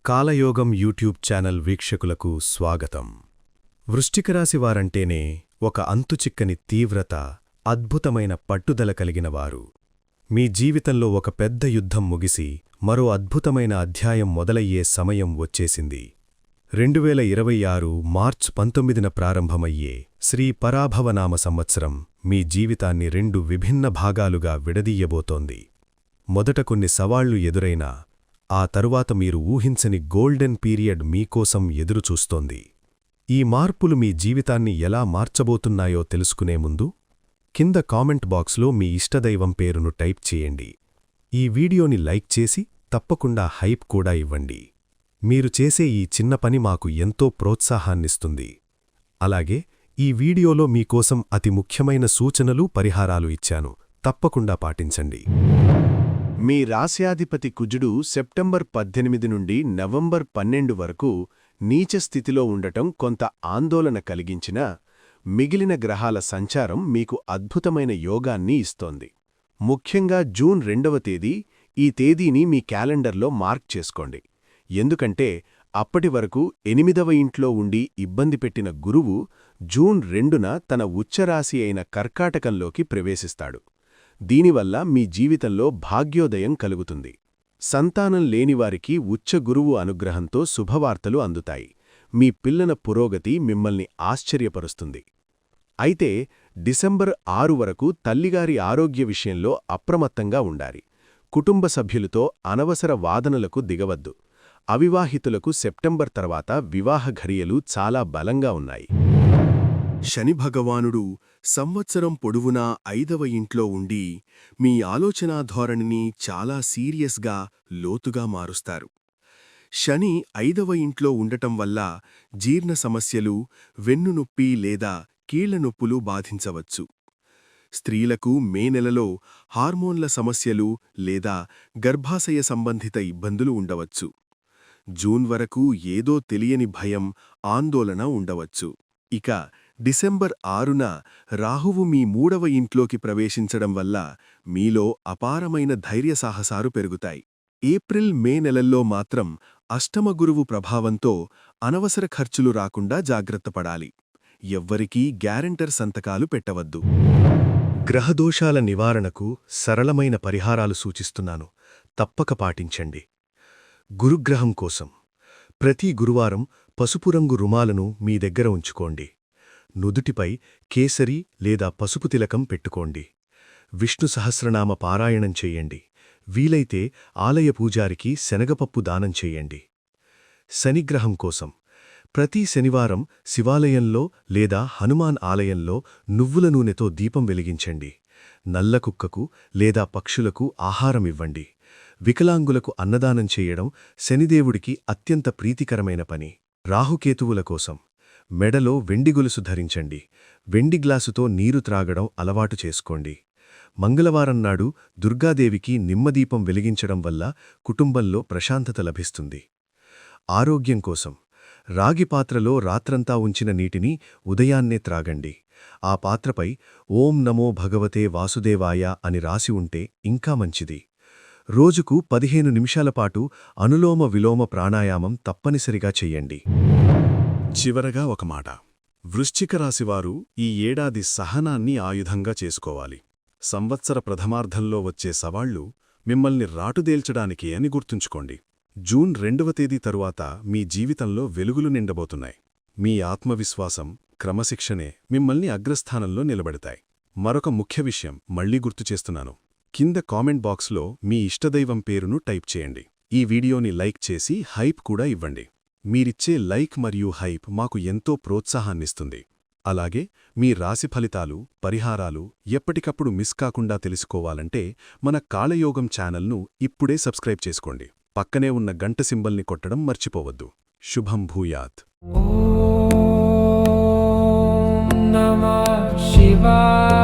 కాలయోగం YouTube channel వీక్షకులకు స్వాగతం. వృశ్చికరాశివారంటేనే ఒక అంతుచిక్కని తీవ్రత, అద్భుతమైన పట్టుదల కలిగినవారు. మీ జీవితంలో ఒక పెద్ద యుద్ధం ముగిసి మరో అద్భుతమైన అధ్యాయం మొదలయ్యే సమయం వచ్చేసింది. 2026 మార్చ్ 19న ప్రారంభమయ్యే శ్రీ పరాభవనామ సంవత్సరం మీ జీవితాన్ని 2 విభిన్న భాగాలుగా విడదీయబోతోంది. మొదట కొన్ని సవాళ్లు ఎదురైనా ఆ తరువాత మీరు ఊహించని గోల్డెన్ పీరియడ్ మీకోసం ఎదురుచూస్తోంది. ఈ మార్పులు మీ జీవితాన్ని ఎలా మార్చబోతున్నాయో తెలుసుకునే ముందు కింద కామెంట్ బాక్స్లో మీ ఇష్టదైవం పేరును టైప్ చేయండి. ఈ వీడియోని లైక్ చేసి తప్పకుండా హైప్ కూడా ఇవ్వండి. మీరు చేసే ఈ చిన్న పని మాకు ఎంతో ప్రోత్సాహాన్నిస్తుంది. అలాగే ఈ వీడియోలో మీకోసం అతి ముఖ్యమైన సూచనలు, పరిహారాలు ఇచ్చాను, తప్పకుండా పాటించండి. మీ రాశ్యాధిపతి కుజుడు సెప్టెంబర్ 18 నుండి నవంబర్ 12 వరకు నీచ స్థితిలో ఉండటం కొంత ఆందోళన కలిగించినా, మిగిలిన గ్రహాల సంచారం మీకు అద్భుతమైన యోగాన్ని ఇస్తోంది. ముఖ్యంగా జూన్ 2వ తేదీ, ఈ తేదీని మీ క్యాలెండర్లో మార్క్ చేసుకోండి. ఎందుకంటే అప్పటి వరకు 8వ ఇంట్లో ఉండి ఇబ్బంది పెట్టిన గురువు జూన్ 2న తన ఉచ్చరాశి అయిన కర్కాటకంలోకి ప్రవేశిస్తాడు. దీనివల్ల మీ జీవితంలో భాగ్యోదయం కలుగుతుంది. సంతానం లేనివారికి ఉచ్చ గురువు అనుగ్రహంతో శుభవార్తలు అందుతాయి. మీ పిల్లల పురోగతి మిమ్మల్ని ఆశ్చర్యపరుస్తుంది. అయితే డిసెంబర్ 6 వరకు తల్లిగారి ఆరోగ్య విషయంలో అప్రమత్తంగా ఉండాలి. కుటుంబ సభ్యులతో అనవసర వాదనలకు దిగవద్దు. అవివాహితులకు సెప్టెంబర్ తర్వాత వివాహ ఘడియలు చాలా బలంగా ఉన్నాయి. శని భగవానుడు సంవత్సరం పొడవునా 5వ ఇంట్లో ఉండి మీ ఆలోచనా ధోరణిని చాలా సీరియస్గా, లోతుగా మారుస్తారు. శని 5వ ఇంట్లో ఉండటం వల్ల జీర్ణ సమస్యలు, వెన్నునొప్పి లేదా కీళ్ల నొప్పులు బాధించవచ్చు. స్త్రీలకు మే నెలలో హార్మోన్ల సమస్యలు లేదా గర్భాశయ సంబంధిత ఇబ్బందులు ఉండవచ్చు. జూన్ వరకు ఏదో తెలియని భయం, ఆందోళన ఉండవచ్చు. ఇక డిసెంబర్ 6న రాహువు మీ 3వ ఇంట్లోకి ప్రవేశించడం వల్ల మీలో అపారమైన ధైర్యసాహసాలు పెరుగుతాయి. ఏప్రిల్ మే నెలల్లో మాత్రం అష్టమ గురువు ప్రభావంతో అనవసర ఖర్చులు రాకుండా జాగ్రత్తపడాలి. ఎవ్వరికీ గ్యారెంటర్ సంతకాలు పెట్టవద్దు. గ్రహదోషాల నివారణకు సరళమైన పరిహారాలు సూచిస్తున్నాను, తప్పక పాటించండి. గురుగ్రహం కోసం ప్రతి గురువారం పసుపు రంగు రుమాలను మీ దగ్గర ఉంచుకోండి. నుదుటిపై కేసరి లేదా పసుపు తిలకం పెట్టుకోండి. విష్ణు సహస్రనామ పారాయణం చెయ్యండి. వీలైతే ఆలయ పూజారికి శనగపప్పు దానం చెయ్యండి. శనిగ్రహం కోసం ప్రతి శనివారం శివాలయంలో లేదా హనుమాన్ ఆలయంలో నువ్వుల నూనెతో దీపం వెలిగించండి. నల్ల కుక్కకు లేదా పక్షులకు ఆహారమివ్వండి. వికలాంగులకు అన్నదానం చేయడం శనిదేవుడికి అత్యంత ప్రీతికరమైన పని. రాహుకేతువుల కోసం మెడలో వెండి గొలుసు ధరించండి. వెండి గ్లాసుతో నీరు త్రాగడం అలవాటు చేసుకోండి. మంగళవారం నాడు దుర్గాదేవికి నిమ్మదీపం వెలిగించడం వల్ల కుటుంబంలో ప్రశాంతత లభిస్తుంది. ఆరోగ్యం కోసం రాగి పాత్రలో రాత్రంతా ఉంచిన నీటిని ఉదయాన్నే త్రాగండి. ఆ పాత్రపై ఓం నమో భగవతే వాసుదేవాయ అని రాసి ఉంటే ఇంకా మంచిది. రోజుకు 15 నిమిషాల పాటు అనులోమ విలోమ ప్రాణాయామం తప్పనిసరిగా చెయ్యండి. చివరగా ఒక మాట. వృశ్చిక రాశివారు ఈ ఏడాది సహనాన్ని ఆయుధంగా చేసుకోవాలి. సంవత్సర ప్రథమార్ధంలో వచ్చే సవాళ్లు మిమ్మల్ని రాటుదేల్చడానికి అని గుర్తుంచుకోండి. జూన్ 2వ తేదీ తరువాత మీ జీవితంలో వెలుగులు నిండబోతున్నాయి. మీ ఆత్మవిశ్వాసం, క్రమశిక్షణే మిమ్మల్ని అగ్రస్థానంలో నిలబెడతాయి. మరొక ముఖ్య విషయం మళ్లీ గుర్తు చేస్తున్నాను. కింద కామెంట్ బాక్స్లో మీ ఇష్టదైవం పేరును టైప్ చేయండి. ఈ వీడియోని లైక్ చేసి హైప్ కూడా ఇవ్వండి. మీరిచ్చే లైక్ మరియు హైప్ మాకు ఎంతో ప్రోత్సాహాన్నిస్తుంది. అలాగే మీ రాశి ఫలితాలు, పరిహారాలు ఎప్పటికప్పుడు మిస్ కాకుండా తెలుసుకోవాలంటే మన కాలయోగం ఛానల్ను ఇప్పుడే సబ్స్క్రైబ్ చేసుకోండి. పక్కనే ఉన్న గంట సింబల్ని కొట్టడం మర్చిపోవద్దు. శుభం భూయాత్. ఓం నమః శివాయ.